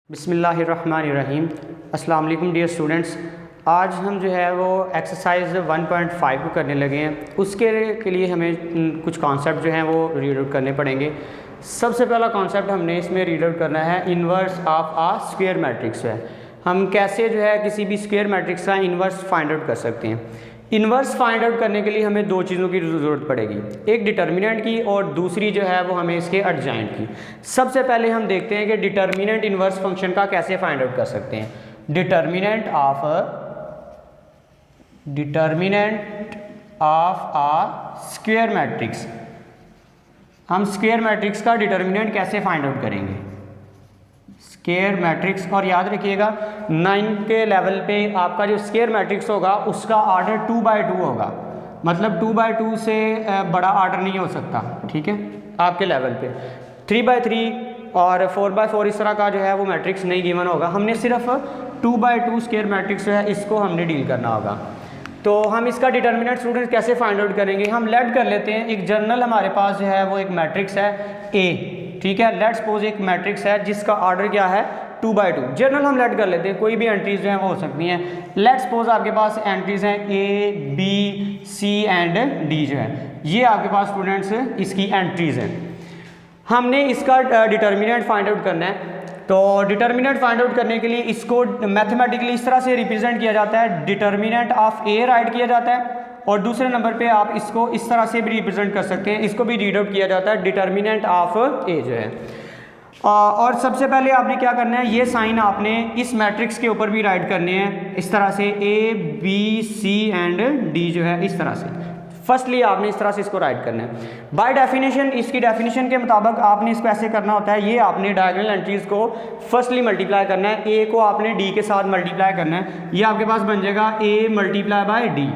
बिस्मिल्लाहिर्रहमानिर्रहीम। अस्सलाम वालेकुम डियर स्टूडेंट्स। आज हम जो है वो एक्सरसाइज 1.5 को करने लगे हैं। उसके लिए हमें कुछ कॉन्सेप्ट जो हैं वो रीड आउट करने पड़ेंगे। सबसे पहला कॉन्सेप्ट हमने इसमें रीड आउट करना है inverse of a square matrix है। हम कैसे जो है किसी भी स्क्वायर मैट्रिक्स का इन्वर्स फाइंड आउट कर सकते हैं। इन्वर्स फाइंड आउट करने के लिए हमें दो चीज़ों की ज़रूरत पड़ेगी, एक डिटर्मिनेंट की और दूसरी जो है वो हमें इसके एडजॉइंट की। सबसे पहले हम देखते हैं कि डिटर्मिनेंट इन्वर्स फंक्शन का कैसे फाइंड आउट कर सकते हैं। Determinant of a square matrix, हम स्क्वायर मैट्रिक्स का डिटर्मिनेंट कैसे फाइंड आउट करेंगे। स्क्वायर मैट्रिक्स, और याद रखिएगा 9 के लेवल पे आपका जो स्क्वायर मैट्रिक्स होगा उसका ऑर्डर 2/2 होगा, मतलब 2/2 से बड़ा ऑर्डर नहीं हो सकता, ठीक है। आपके लेवल पे 3/3 और 4/4 इस तरह का जो है वो मैट्रिक्स नहीं गिवन होगा। हमने सिर्फ 2/2 स्क्वायर मैट्रिक्स जो है इसको हमने डील करना होगा। तो हम इसका डिटर्मिनेंट स्टूडेंट्स कैसे फाइंड आउट करेंगे। हम लेट कर लेते हैं एक जनरल हमारे पास जो है वो एक मैट्रिक्स है ए, ठीक है। लेट सपोज एक मैट्रिक्स है जिसका ऑर्डर क्या है 2/2। जनरल हम लेट कर लेते हैं, कोई भी एंट्रीज जो है वो हो सकती हैं। लेट सपोज आपके पास एंट्रीज हैं ए, बी, सी एंड डी जो है, ये आपके पास स्टूडेंट्स इसकी एंट्रीज हैं। हमने इसका डिटर्मिनेंट फाइंड आउट करना है। तो डिटर्मिनेंट फाइंड आउट करने के लिए इसको मैथमेटिकली इस तरह से रिप्रेजेंट किया जाता है, डिटर्मिनेंट ऑफ ए राइट किया जाता है, और दूसरे नंबर पे आप इसको इस तरह से भी रिप्रेजेंट कर सकते हैं, इसको भी रीड आउट किया जाता है डिटर्मिनेंट ऑफ ए जो है। और सबसे पहले आपने क्या करना है, ये साइन आपने इस मैट्रिक्स के ऊपर भी राइट करने हैं इस तरह से, ए, बी, सी एंड डी जो है इस तरह से। फर्स्टली आपने इस तरह से इसको राइट करना है। बाय डेफिनेशन, इसकी डेफिनेशन के मुताबिक आपने इसको ऐसे करना होता है, ये आपने डायगोनल एंट्रीज को फर्स्टली मल्टीप्लाई करना है, ए को आपने डी के साथ मल्टीप्लाई करना है, ये आपके पास बन जाएगा A multiply by D.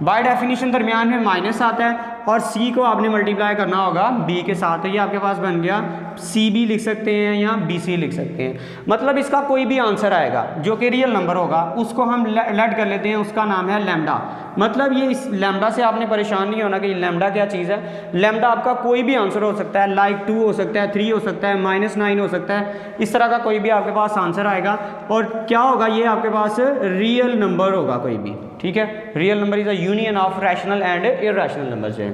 By definition दरमियान में माइनस आता है, और सी को आपने मल्टीप्लाई करना होगा बी के साथ, तो ये आपके पास बन गया सी बी लिख सकते हैं या बी सी लिख सकते हैं। मतलब इसका कोई भी आंसर आएगा जो कि रियल नंबर होगा उसको हम लेट कर लेते हैं, उसका नाम है लैम्डा। मतलब ये इस लैम्डा से आपने परेशान नहीं होना कि लैम्डा क्या चीज़ है। लैम्डा आपका कोई भी आंसर हो सकता है, लाइक 2 हो सकता है, 3 हो सकता है, -9 हो सकता है, इस तरह का कोई भी आपके पास आंसर आएगा। और क्या होगा, ये आपके पास रियल नंबर होगा कोई भी, ठीक है। Real number is a union of rational and irrational number है।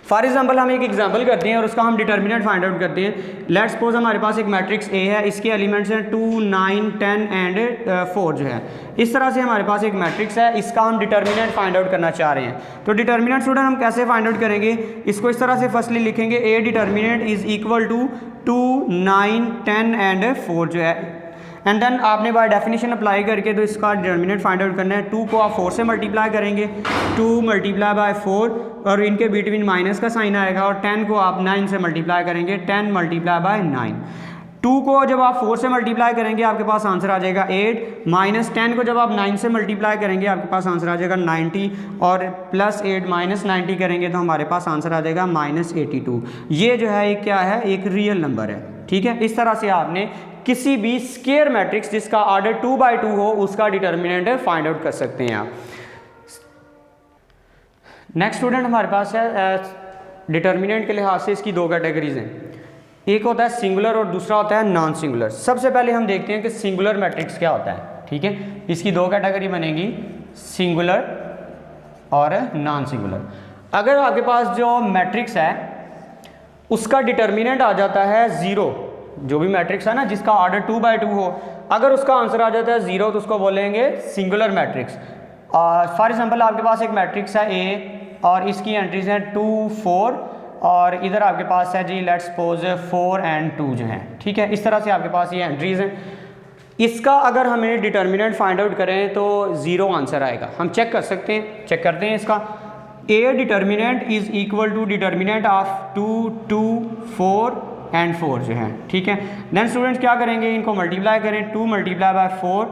फॉर एग्जाम्पल हम एक एग्जाम्पल करते हैं और उसका हम डिटर्मिनेंट फाइंड आउट करते हैं। लेट्स सपोज हमारे पास एक मैट्रिक्स ए है, इसके एलिमेंट्स हैं 2, 9, 10 एंड 4 जो है। इस तरह से हमारे पास एक मैट्रिक्स है, इसका हम डिटर्मिनेंट फाइंड आउट करना चाह रहे हैं। तो डिटर्मिनेंट स्टूडेंट हम कैसे फाइंड आउट करेंगे, इसको इस तरह से फर्स्टली लिखेंगे, A determinant is equal to 2, 9, 10 and 4 जो है। एंड देन आपने बाय डेफिनेशन अप्लाई करके तो इसका डिटर्मिनेंट फाइंड आउट करना है। 2 को आप 4 से मल्टीप्लाई करेंगे, 2 मल्टीप्लाई बाय 4, और इनके बिटवीन माइनस का साइन आएगा, और 10 को आप 9 से मल्टीप्लाई करेंगे, 10 मल्टीप्लाई बाय 9। 2 को जब आप 4 से मल्टीप्लाई करेंगे आपके पास आंसर आ जाएगा 8, माइनस 10 को जब आप 9 से मल्टीप्लाई करेंगे आपके पास आंसर आ जाएगा 90, और +8 -90 करेंगे तो हमारे पास आंसर आ जाएगा -82। ये जो है एक क्या है, एक रियल नंबर है, ठीक है। इस तरह से आपने किसी भी स्क्वायर मैट्रिक्स जिसका ऑर्डर 2/2 हो उसका डिटर्मिनेंट फाइंड आउट कर सकते हैं आप। नेक्स्ट स्टूडेंट हमारे पास है डिटर्मिनेंट के लिहाज से इसकी दो कैटेगरीज हैं, एक होता है सिंगुलर और दूसरा होता है नॉन सिंगुलर। सबसे पहले हम देखते हैं कि सिंगुलर मैट्रिक्स क्या होता है, ठीक है। इसकी दो कैटेगरी बनेगी, सिंगुलर और नॉन सिंगुलर। अगर आपके पास जो मैट्रिक्स है उसका डिटर्मिनेंट आ जाता है 0, जो भी मैट्रिक्स है ना जिसका ऑर्डर 2/2 हो, अगर उसका आंसर आ जाता है 0 तो उसको बोलेंगे सिंगुलर मैट्रिक्स। फॉर एग्जांपल आपके पास एक मैट्रिक्स है ए और इसकी एंट्रीज हैं 2, 4, और इधर आपके पास है जी लेट्स सपोज 4 एंड 2 जो है, ठीक है। इस तरह से आपके पास ये एंट्रीज हैं। इसका अगर हमें डिटर्मिनेंट फाइंड आउट करें तो 0 आंसर आएगा। हम चेक कर सकते हैं, चेक करते हैं इसका। A determinant is equal to determinant of 2, 2, 4 and 4 जो है, ठीक है। देन स्टूडेंट्स क्या करेंगे, इनको मल्टीप्लाई करें, 2 multiply by 4,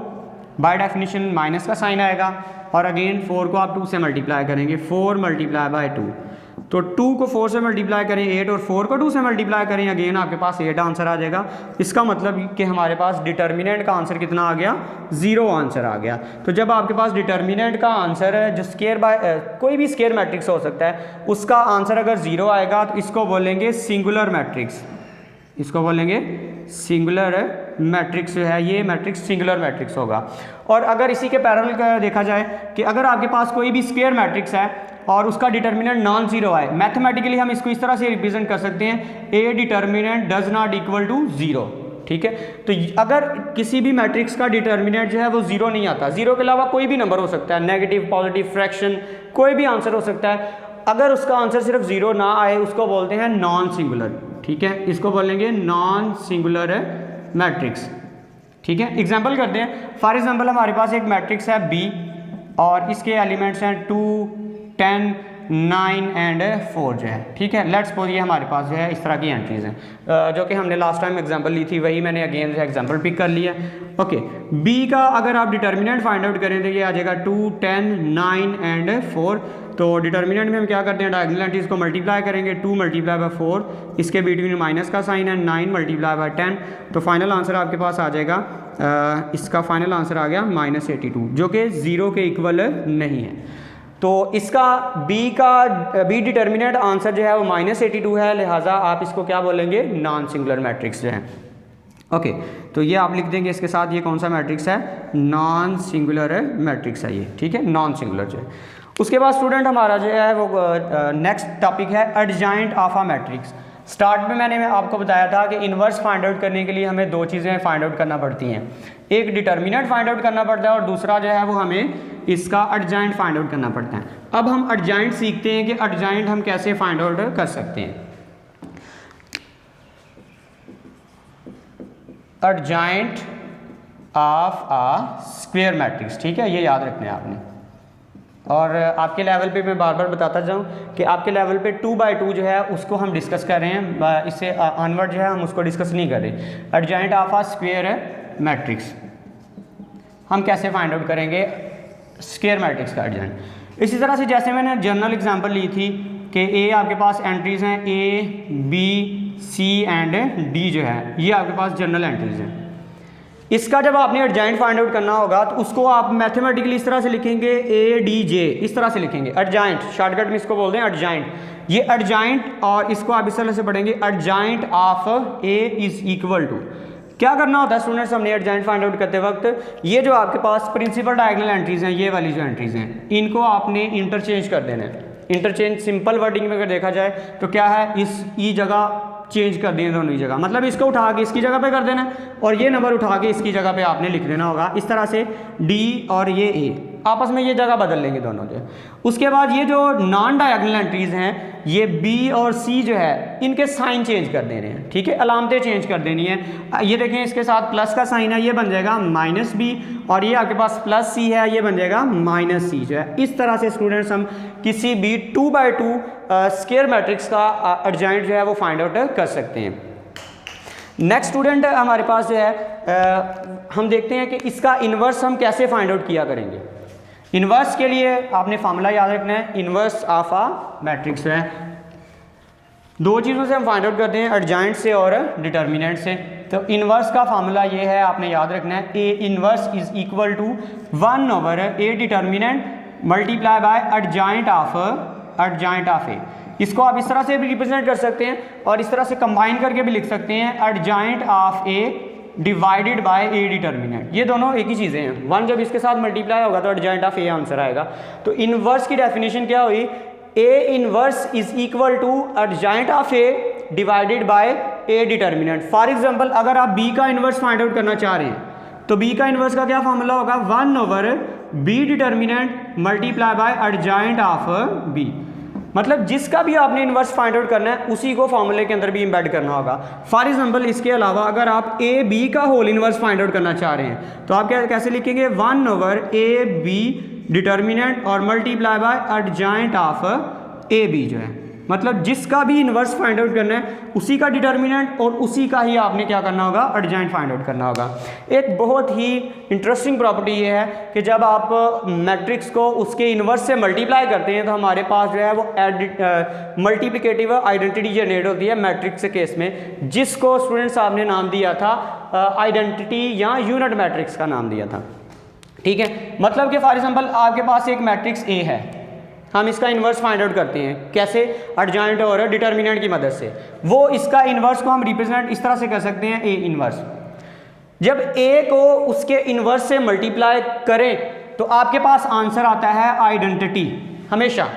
by definition minus का साइन आएगा, और अगेन 4 को आप 2 से मल्टीप्लाई करेंगे, 4 मल्टीप्लाई बाय 2। तो 2 को 4 से मल्टीप्लाई करें 8, और 4 को 2 से मल्टीप्लाई करें, अगेन आपके पास 8 आंसर आ जाएगा। इसका मतलब कि हमारे पास डिटर्मिनेंट का आंसर कितना आ गया, 0 आंसर आ गया। तो जब आपके पास डिटर्मिनेंट का आंसर है जो स्क्वायर बाय कोई भी स्क्वायर मैट्रिक्स हो सकता है, उसका आंसर अगर 0 आएगा तो इसको बोलेंगे सिंगुलर मैट्रिक्स, इसको बोलेंगे सिंगुलर मैट्रिक्स जो है ये मैट्रिक्स सिंगुलर मैट्रिक्स होगा। और अगर इसी के पैरेलल का देखा जाए कि अगर आपके पास कोई भी स्क्वायर मैट्रिक्स है और उसका डिटर्मिनेंट नॉन जीरो है, मैथमेटिकली हम इसको इस तरह से रिप्रेजेंट कर सकते हैं, A determinant does not equal to zero. ठीक है, तो अगर किसी भी मैट्रिक्स का डिटर्मिनेंट जो है वो जीरो नहीं आता, जीरो के अलावा कोई भी नंबर हो सकता है, नेगेटिव, पॉजिटिव, फ्रैक्शन, कोई भी आंसर हो सकता है, अगर उसका आंसर सिर्फ जीरो ना आए उसको बोलते हैं नॉन सिंगुलर। ठीक है, इसको बोलेंगे नॉन सिंगुलर मैट्रिक्स। ठीक है, एग्जांपल करते हैं। फॉर एग्जांपल हमारे पास एक मैट्रिक्स है बी और इसके एलिमेंट्स हैं 2, 10, 9 एंड 4 जो है। ठीक है, लेट्स सपोज ये हमारे पास जो है इस तरह की एंट्रीज हैं जो कि हमने लास्ट टाइम एग्जांपल ली थी, वही मैंने अगेन जो है एग्जांपल पिक कर लिया। ओके, बी का अगर आप डिटर्मिनेंट फाइंड आउट करें तो ये आ जाएगा 2, 10, 9 एंड 4। तो डिटर्मिनेंट में हम क्या करते हैं, डायगोनल एंट्रीज को मल्टीप्लाई करेंगे, 2 मल्टीप्लाई बाय 4, इसके बिटवीन माइनस का साइन है, 9 मल्टीप्लाई बाय 10, तो फाइनल आंसर आपके पास आ जाएगा इसका फाइनल आंसर आ गया -82, जो कि ज़ीरो के इक्वल नहीं है। तो इसका बी डिटर्मिनेंट आंसर जो है वो -82 है, लिहाजा आप इसको क्या बोलेंगे, नॉन सिंगुलर मैट्रिक्स जो है। ओके, तो ये आप लिख देंगे इसके साथ, ये कौन सा मैट्रिक्स है, नॉन सिंगुलर मैट्रिक्स है ये। ठीक है, नॉन सिंगुलर जो है। उसके बाद स्टूडेंट हमारा जो है वो नेक्स्ट टॉपिक है adjoint of a matrix. Start में मैंने आपको बताया था कि इन्वर्स फाइंड आउट करने के लिए हमें दो चीज़ें फाइंड आउट करना पड़ती हैं, एक डिटर्मिनेंट फाइंड आउट करना पड़ता है और दूसरा जो है वो हमें इसका एडजॉइंट फाइंड आउट करना पड़ता है। अब हम एडजॉइंट सीखते हैं कि एडजॉइंट हम कैसे फाइंड आउट कर सकते हैं। Adjoint of a square matrix, ठीक है, ये याद रखना है आपने। और आपके लेवल पे मैं बार बार बताता जाऊँ कि आपके लेवल पे 2/2 जो है उसको हम डिस्कस कर रहे हैं, इससे ऑनवर्ड जो है हम उसको डिस्कस नहीं कर रहे। Adjoint of a square matrix हम कैसे फाइंड आउट करेंगे स्क्वायर मैट्रिक्स का एडजॉइंट। इसी तरह से जैसे मैंने जनरल एग्जांपल ली थी कि ए आपके पास एंट्रीज हैं, ए, बी, सी एंड डी जो है ये आपके पास जनरल एंट्रीज हैं। इसका जब आपने एडजॉइंट फाइंड आउट करना होगा तो उसको आप मैथमेटिकली इस तरह से लिखेंगे, ए डी जे, इस तरह से लिखेंगे एडजॉइंट, शॉर्टकट में इसको बोलते हैं एडजॉइंट। ये एडजॉइंट और इसको आप इस तरह से पढ़ेंगे, adjoint of A is equal to, क्या करना होता है स्टूडेंट्स हमने एडजॉइंट फाइंड आउट करते वक्त, ये जो आपके पास प्रिंसिपल डायगोनल एंट्रीज हैं, ये वाली जो एंट्रीज हैं, इनको आपने इंटरचेंज कर देना है। इंटरचेंज सिंपल वर्डिंग में अगर देखा जाए तो क्या है, इस ई जगह चेंज कर दिए दोनों ही जगह, मतलब इसको उठा के इसकी जगह पे कर देना और ये नंबर उठा के इसकी जगह पे आपने लिख देना होगा। इस तरह से डी और ये ए आपस में ये जगह बदल लेंगे दोनों जो। उसके बाद ये जो नॉन डायगोनल एंट्रीज हैं, ये बी और सी जो है इनके साइन चेंज कर देने हैं। ठीक है, अलामतें चेंज कर देनी है। ये देखें इसके साथ प्लस का साइन है, ये बन जाएगा -b और ये आपके पास +c है, ये बन जाएगा -c जो है। इस तरह से स्टूडेंट्स हम किसी भी 2/2 स्क्वायर मैट्रिक्स का एडजॉइंट जो है वो फाइंड आउट कर सकते हैं। नेक्स्ट स्टूडेंट हमारे पास जो है हम देखते हैं कि इसका इन्वर्स हम कैसे फाइंड आउट किया करेंगे। इन्वर्स के लिए आपने फार्मूला याद रखना है, इन्वर्स ऑफ अ मैट्रिक्स है, दो चीज़ों से हम फाइंड आउट करते हैं, एडजॉइंट से और डिटर्मिनेंट से। तो इन्वर्स का फार्मूला ये है, आपने याद रखना है, A inverse is equal to 1/a determinant multiply by adjoint of A. इसको आप इस तरह से भी रिप्रेजेंट कर सकते हैं और इस तरह से कंबाइन करके भी लिख सकते हैं, adjoint of A divided by A determinant. ये दोनों एक ही चीज़ें हैं, वन जब इसके साथ मल्टीप्लाई होगा तो एडजॉइंट ऑफ ए आंसर आएगा। तो इन्वर्स की डेफिनेशन क्या हुई, A inverse is equal to adjoint of A divided by A determinant. For example अगर आप बी का इन्वर्स फाइंड आउट करना चाह रहे हैं तो बी का इन्वर्स का क्या फॉर्मूला होगा, 1/b determinant multiply by adjoint of B. मतलब जिसका भी आपने इन्वर्स फाइंड आउट करना है उसी को फॉर्मूले के अंदर भी इंबेड करना होगा। फॉर एग्जांपल इसके अलावा अगर आप ए बी का होल इन्वर्स फाइंड आउट करना चाह रहे हैं तो आप कैसे लिखेंगे, 1/a b डिटर्मिनेंट और multiply by adjoint of A B जो है। मतलब जिसका भी इन्वर्स फाइंड आउट करना है उसी का डिटर्मिनेंट और उसी का ही आपने क्या करना होगा, एडजॉइंट फाइंड आउट करना होगा। एक बहुत ही इंटरेस्टिंग प्रॉपर्टी ये है कि जब आप मैट्रिक्स को उसके इन्वर्स से मल्टीप्लाई करते हैं तो हमारे पास जो है वो मल्टीप्लिकेटिव आइडेंटिटी जनरेट होती है मैट्रिक्स के केस में, जिसको स्टूडेंट साहब ने नाम दिया था आइडेंटिटी या यूनिट मैट्रिक्स का नाम दिया था। ठीक है, मतलब कि फॉर एग्जाम्पल आपके पास एक मैट्रिक्स ए है, हम इसका इन्वर्स फाइंड आउट करते हैं। कैसे? एडजॉइंट और डिटर्मिनेंट की मदद से। वो इसका इन्वर्स को हम रिप्रेजेंट इस तरह से कर सकते हैं, ए इन्वर्स। जब ए को उसके इन्वर्स से मल्टीप्लाई करें तो आपके पास आंसर आता है आइडेंटिटी। हमेशा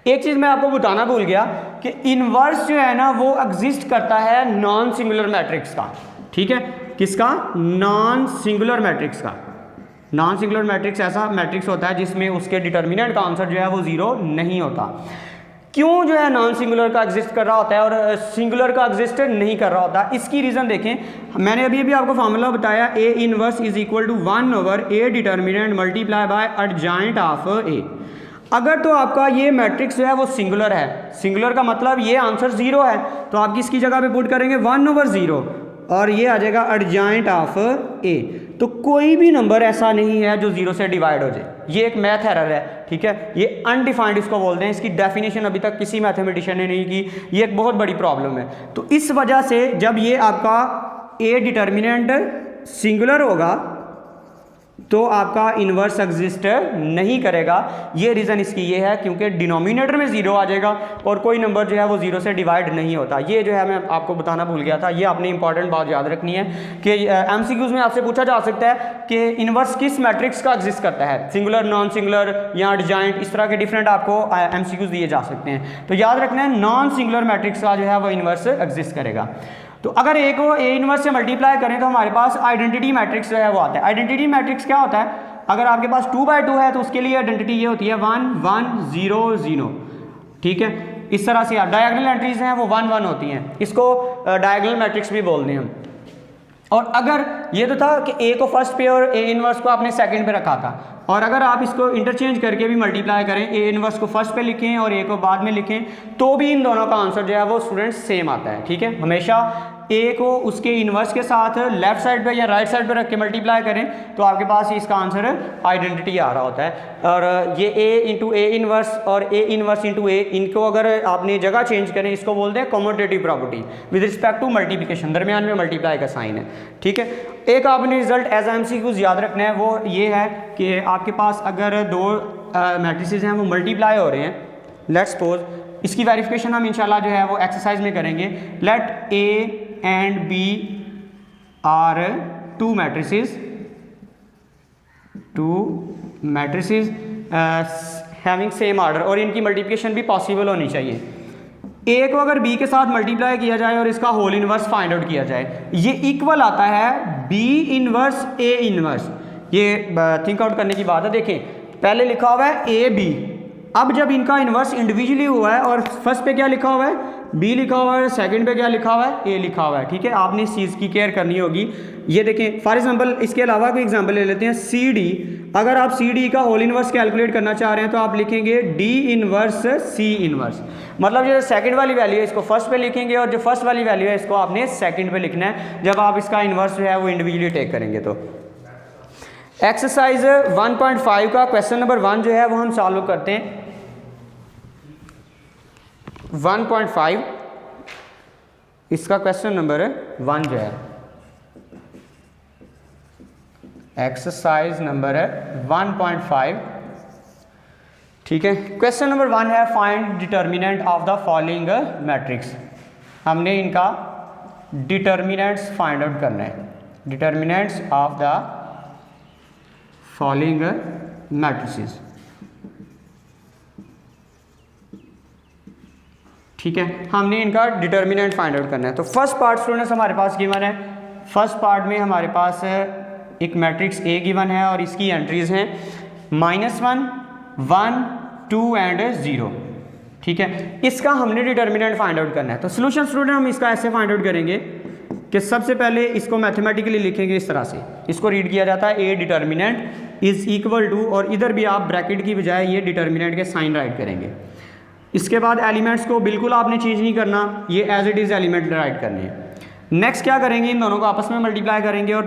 एक चीज़ मैं आपको बताना भूल गया कि इन्वर्स जो है ना वो एग्जिस्ट करता है नॉन सिंगुलर मैट्रिक्स का। ठीक है, किसका? नॉन सिंगुलर मैट्रिक्स का। नॉन सिंगुलर मैट्रिक्स ऐसा मैट्रिक्स होता है जिसमें उसके डिटर्मिनेंट का आंसर जो है वो जीरो नहीं होता। क्यों जो है नॉन सिंगुलर का एग्जिस्ट कर रहा होता है और सिंगुलर का एग्जिस्ट नहीं कर रहा होता? इसकी रीज़न देखें, मैंने अभी भी आपको फार्मूला बताया, A inverse is equal to 1/a determinant multiply by adjoint of A. अगर तो आपका ये मैट्रिक्स जो है वो सिंगुलर है, सिंगुलर का मतलब ये आंसर जीरो है, तो आप किसकी जगह पे पुट करेंगे? 1/0 और ये आ जाएगा एडजॉइंट ऑफ ए। तो कोई भी नंबर ऐसा नहीं है जो जीरो से डिवाइड हो जाए। ये एक मैथ एरर है, ठीक है, ये अनडिफाइंड इसको बोलते हैं। इसकी डेफिनेशन अभी तक किसी मैथमेटिशियन ने नहीं की, ये एक बहुत बड़ी प्रॉब्लम है। तो इस वजह से जब ये आपका ए डिटर्मिनेंट सिंगुलर होगा तो आपका इन्वर्स एग्जिस्ट नहीं करेगा। ये रीज़न इसकी ये है क्योंकि डिनोमिनेटर में जीरो आ जाएगा और कोई नंबर जो है वो जीरो से डिवाइड नहीं होता। ये जो है मैं आपको बताना भूल गया था, ये आपने इंपॉर्टेंट बात याद रखनी है कि एमसीक्यूज में आपसे पूछा जा सकता है कि इन्वर्स किस मैट्रिक्स का एग्जिस्ट करता है, सिंगुलर, नॉन सिंगुलर या एडजॉइंट, इस तरह के डिफरेंट आपको एमसीक्यूज दिए जा सकते हैं। तो याद रखना है नॉन सिंगुलर मैट्रिक्स का जो है वो इन्वर्स एग्जिस्ट करेगा। तो अगर ए को ए इनवर्स से मल्टीप्लाई करें तो हमारे पास आइडेंटिटी मैट्रिक्स जो है वो आता है। आइडेंटिटी मैट्रिक्स क्या होता है? अगर आपके पास 2/2 है तो उसके लिए आइडेंटिटी ये होती है 1 1 0 0। ठीक है, इस तरह से डायगोनल एंट्रीज हैं वो 1 1 होती हैं, इसको डायगोनल मैट्रिक्स भी बोलते हैं हम। और अगर ये तो था कि ए को फर्स्ट पे और ए इनवर्स को आपने सेकंड पे रखा था, और अगर आप इसको इंटरचेंज करके भी मल्टीप्लाई करें, ए इनवर्स को फर्स्ट पे लिखें और ए को बाद में लिखें, तो भी इन दोनों का आंसर जो है वो स्टूडेंट्स सेम आता है। ठीक है, हमेशा ए को उसके इनवर्स के साथ लेफ्ट साइड पे या राइट साइड पे रख के मल्टीप्लाई करें तो आपके पास इसका आंसर आइडेंटिटी आ रहा होता है। और ये ए इंटू ए इनवर्स और ए इनवर्स इंटू ए, इनको अगर आपने जगह चेंज करें इसको बोलते हैं commutative property with respect to multiplication, दरमियान में मल्टीप्लाई का साइन है। ठीक है, एक आपने रिजल्ट एज एमसीक्यूज याद रखना है, वो ये है कि आपके पास अगर दो मैट्रिसेस हैं वो मल्टीप्लाई हो रहे हैं, लेट्स सपोज, इसकी वेरिफिकेशन हम इंशाल्लाह जो है वो एक्सरसाइज में करेंगे। Let A and B are two matrices having same order, और इनकी मल्टीप्लिकेशन भी पॉसिबल होनी चाहिए। ए को अगर बी के साथ मल्टीप्लाई किया जाए और इसका होल इनवर्स फाइंड आउट किया जाए, ये इक्वल आता है बी इनवर्स ए इनवर्स। ये थिंक आउट करने की बात है। देखें, पहले लिखा हुआ है ए बी, अब जब इनका इन्वर्स इंडिविजुअली हुआ है और फर्स्ट पे क्या लिखा हुआ है? बी लिखा हुआ है, सेकंड पे क्या लिखा हुआ है? ए लिखा हुआ है। ठीक है, आपने इस चीज़ की केयर करनी होगी। ये देखें, फॉर एग्जांपल इसके अलावा कोई एग्जांपल ले लेते हैं, सी डी। अगर आप सी डी का होल इनवर्स कैलकुलेट करना चाह रहे हैं तो आप लिखेंगे डी इनवर्स सी इनवर्स। मतलब जो सेकंड वाली वैल्यू है इसको फर्स्ट पे लिखेंगे और जो फर्स्ट वाली वैल्यू है इसको आपने सेकंड पे लिखना है जब आप इसका इन्वर्स जो है वो इंडिविजुअली टेक करेंगे। तो एक्सरसाइज 1.5 का क्वेश्चन नंबर 1 जो है वो हम सॉल्व करते हैं। 1.5 इसका क्वेश्चन नंबर 1 जो है, एक्सरसाइज नंबर 1.5। ठीक है, क्वेश्चन नंबर 1 है find determinant of the following matrix. हमने इनका डिटर्मिनेंट्स फाइंड आउट करना है, determinants of the following matrices. ठीक है, हमने इनका डिटर्मिनेंट फाइंड आउट करना है। तो फर्स्ट पार्ट स्टूडेंट्स हमारे पास गिवन है। फर्स्ट पार्ट में हमारे पास एक मैट्रिक्स ए गिवन है और इसकी एंट्रीज हैं -1 1 2 एंड 0। ठीक है, इसका हमने डिटर्मिनेंट फाइंड आउट करना है। तो सोल्यूशन स्टूडेंट हम इसका ऐसे फाइंड आउट करेंगे कि सबसे पहले इसको मैथमेटिकली लिखेंगे इस तरह से। इसको रीड किया जाता है A determinant is equal to, और इधर भी आप ब्रैकेट की बजाय ये डिटर्मिनेंट के साइन राइट करेंगे। इसके बाद एलिमेंट्स को बिल्कुल आपने चेंज नहीं करना, ये as it is element write करने हैं। नेक्स्ट क्या करेंगे, इन दोनों को आपस में मल्टीप्लाई करेंगे और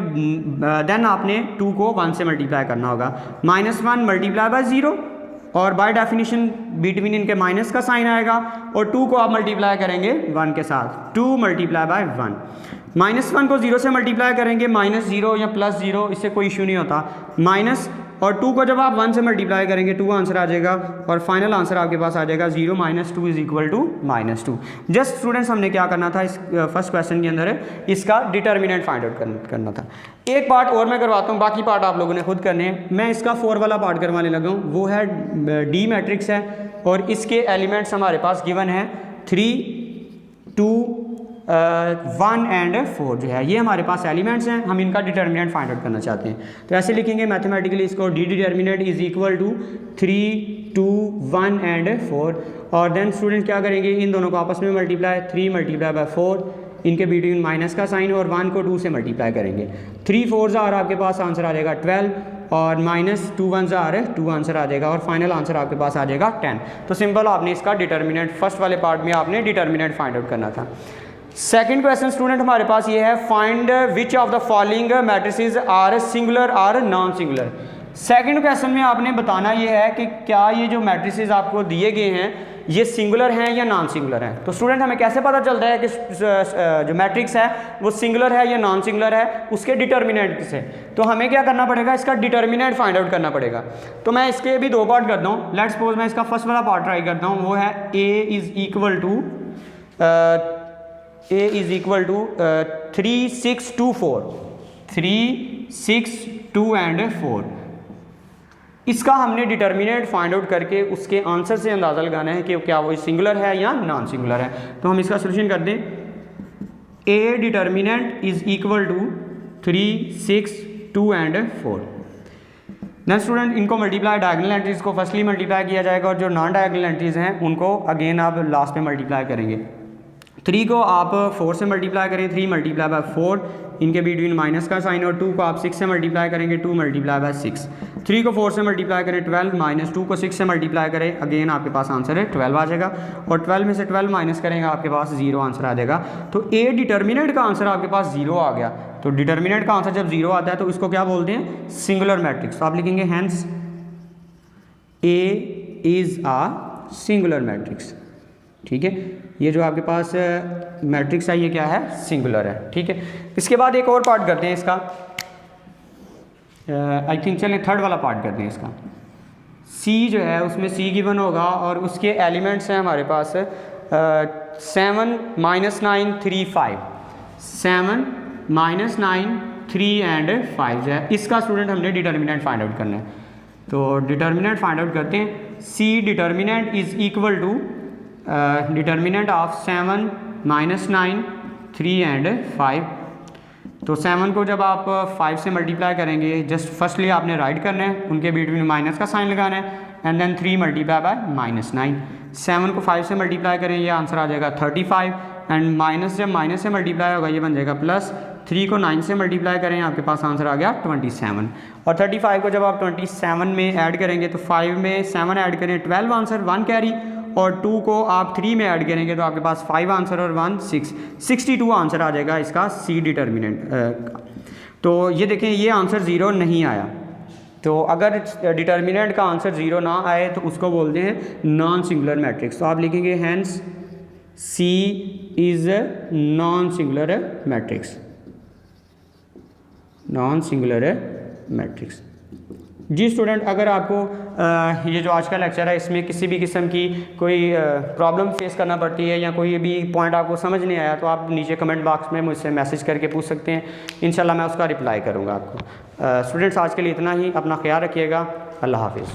देन आपने 2 को 1 से मल्टीप्लाई करना होगा। -1 मल्टीप्लाई बाय 0, और बाय डेफिनेशन बिटवीन इनके माइनस का साइन आएगा, और 2 को आप मल्टीप्लाई करेंगे 1 के साथ, 2 मल्टीप्लाई बाय 1। -1 को 0 से मल्टीप्लाई करेंगे, -0 या +0, इससे कोई इशू नहीं होता। और 2 को जब आप 1 से मल्टीप्लाई करेंगे 2 आंसर आ जाएगा और फाइनल आंसर आपके पास आ जाएगा 0 - 2 = -2। जस्ट स्टूडेंट्स हमने क्या करना था इस फर्स्ट क्वेश्चन के अंदर इसका डिटर्मिनेंट फाइंड आउट करना था। एक पार्ट और मैं करवाता हूँ, बाकी पार्ट आप लोगों ने खुद करने हैं। मैं इसका 4 वाला पार्ट करवाने लगा हूँ, वो है डी मैट्रिक्स है और इसके एलिमेंट्स हमारे पास गिवन है 3, 2, 1 एंड 4 जो है ये हमारे पास एलिमेंट्स हैं। हम इनका डिटर्मिनेंट फाइंड आउट करना चाहते हैं, तो ऐसे लिखेंगे मैथमेटिकली इसको D determinant is equal to 3, 2, 1 and 4। और देन स्टूडेंट क्या करेंगे, इन दोनों को आपस में मल्टीप्लाई, 3 × 4, इनके बिटवीन माइनस का साइन और 1 को 2 से मल्टीप्लाई करेंगे। 3 4 आपके पास आंसर आ जाएगा 12 और -2 1 2 आंसर आ जाएगा और फाइनल आंसर आपके पास आ जाएगा 10। तो सिंपल आपने इसका डिटर्मिनेंट फर्स्ट वाले पार्ट में आपने डिटर्मिनेंट फाइंड आउट करना था। सेकंड क्वेश्चन स्टूडेंट हमारे पास ये है, find which of the following matrices are singular or non singular. Second question में आपने बताना ये है कि क्या ये जो मैट्रिसेस आपको दिए गए हैं ये सिंगुलर हैं या नॉन सिंगुलर हैं। तो स्टूडेंट हमें कैसे पता चलता है कि जो मैट्रिक्स है वो सिंगुलर है या नॉन सिंगुलर है, उसके डिटर्मिनेंट से। तो हमें क्या करना पड़ेगा, इसका डिटर्मिनेंट फाइंड आउट करना पड़ेगा। तो मैं इसके भी 2 पार्ट करता हूँ। लेट्स सपोज मैं इसका फर्स्ट वाला पार्ट ट्राई करता हूँ, वो है a is equal to 3 6 2 4, 3 6 2 and 4। इसका हमने डिटर्मिनेंट फाइंड आउट करके उसके आंसर से अंदाज़ा लगाना है कि क्या वो सिंगुलर है या नॉन सिंगुलर है। तो हम इसका सोल्यूशन कर दें, a determinant is equal to 3 6 2 and 4। Next student इनको मल्टीप्लाई, डायगोनल एंट्रीज को फर्स्टली मल्टीप्लाई किया जाएगा और जो नॉन डायगोनल एंट्रीज हैं उनको अगेन आप लास्ट में मल्टीप्लाई करेंगे। 3 को आप 4 से मल्टीप्लाई करें, 3 × 4, इनके बिटवीन माइनस का साइन, और 2 को आप 6 से मल्टीप्लाई करेंगे, 2 × 6। 3 को 4 से मल्टीप्लाई करें 12, -2 को 6 से मल्टीप्लाई करें, अगेन आपके पास आंसर है 12 आ जाएगा और 12 में से 12 माइनस करेंगे आपके पास 0 आंसर आ जाएगा। तो ए डिटर्मिनेंट का आंसर आपके पास 0 आ गया। तो डिटर्मिनेंट का आंसर जब 0 आता है तो इसको क्या बोलते हैं, सिंगुलर मैट्रिक्स। तो आप लिखेंगे hence A is a singular matrix. ठीक है, ये जो आपके पास मैट्रिक्स है ये क्या है, सिंगुलर है। ठीक है, इसके बाद एक और पार्ट करते हैं इसका, आई थिंक चलें थर्ड वाला पार्ट करते हैं इसका। सी जो है उसमें सी गिवन होगा और उसके एलिमेंट्स हैं हमारे पास 7 - 9 3 5, 7 - 9 3 एंड 5 जो है इसका स्टूडेंट हमने डिटर्मिनेंट फाइंड आउट करना है। तो डिटर्मिनेंट फाइंड आउट करते हैं, C determinant is equal to determinant of 7 - 9 3 and 5। तो 7 को जब आप 5 से मल्टीप्लाई करेंगे, जस्ट फर्स्टली आपने राइट करना है, उनके बिटवीन माइनस का साइन लगाना है एंड देन 3 × -9। 7 को 5 से मल्टीप्लाई करें, ये आंसर आ जाएगा 35 एंड माइनस जब माइनस से मल्टीप्लाई होगा ये बन जाएगा प्लस। 3 को 9 से मल्टीप्लाई करें, आपके पास आंसर आ गया 27 और 35 को जब आप 27 में ऐड करेंगे तो 5 में 7 ऐड करें 12 आंसर, 1 कैरी, और 2 को आप 3 में ऐड करेंगे तो आपके पास 5 आंसर और 1 6, 62 आंसर आ जाएगा इसका सी डिटर्मिनेंट का। तो ये देखें ये आंसर 0 नहीं आया। तो अगर डिटर्मिनेंट का आंसर 0 ना आए तो उसको बोलते हैं नॉन सिंगुलर मैट्रिक्स। तो आप लिखेंगे hence C is non singular matrix, non singular matrix. जी स्टूडेंट, अगर आपको ये जो आज का लेक्चर है इसमें किसी भी किस्म की कोई प्रॉब्लम फेस करना पड़ती है या कोई भी पॉइंट आपको समझ नहीं आया तो आप नीचे कमेंट बॉक्स में मुझसे मैसेज करके पूछ सकते हैं, इंशाल्लाह मैं उसका रिप्लाई करूँगा आपको। स्टूडेंट्स आज के लिए इतना ही, अपना ख्याल रखिएगा, अल्लाह हाफिज़।